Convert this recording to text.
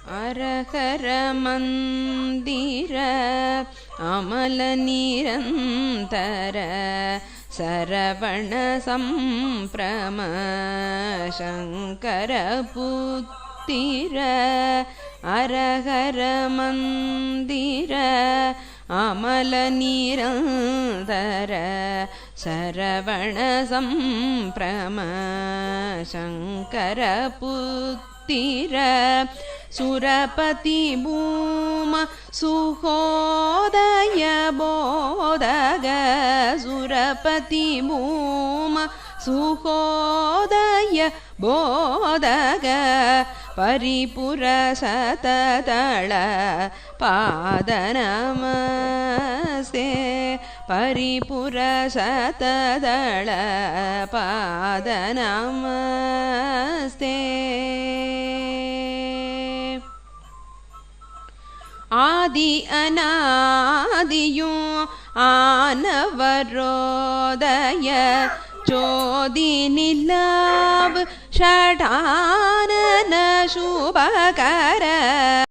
அரகர மந்திர அமல நிரந்தர சரவண சம்பிரம சங்கர புத்திர அரகர மந்திர அமல நிரந்தர சரவண சம்பிரம சங்கர புத்திர சுரபதி பூம சுகோதய போதக சுரபதி பூம சுகோதய போதக பரிபுர சததள பாதநமஸ்தே பரிபுர சததள பாதநமஸ்தே ஆதி அநாதியும் ஆனவரோதய ஜோதி நிலவு ஷடானன சுபகர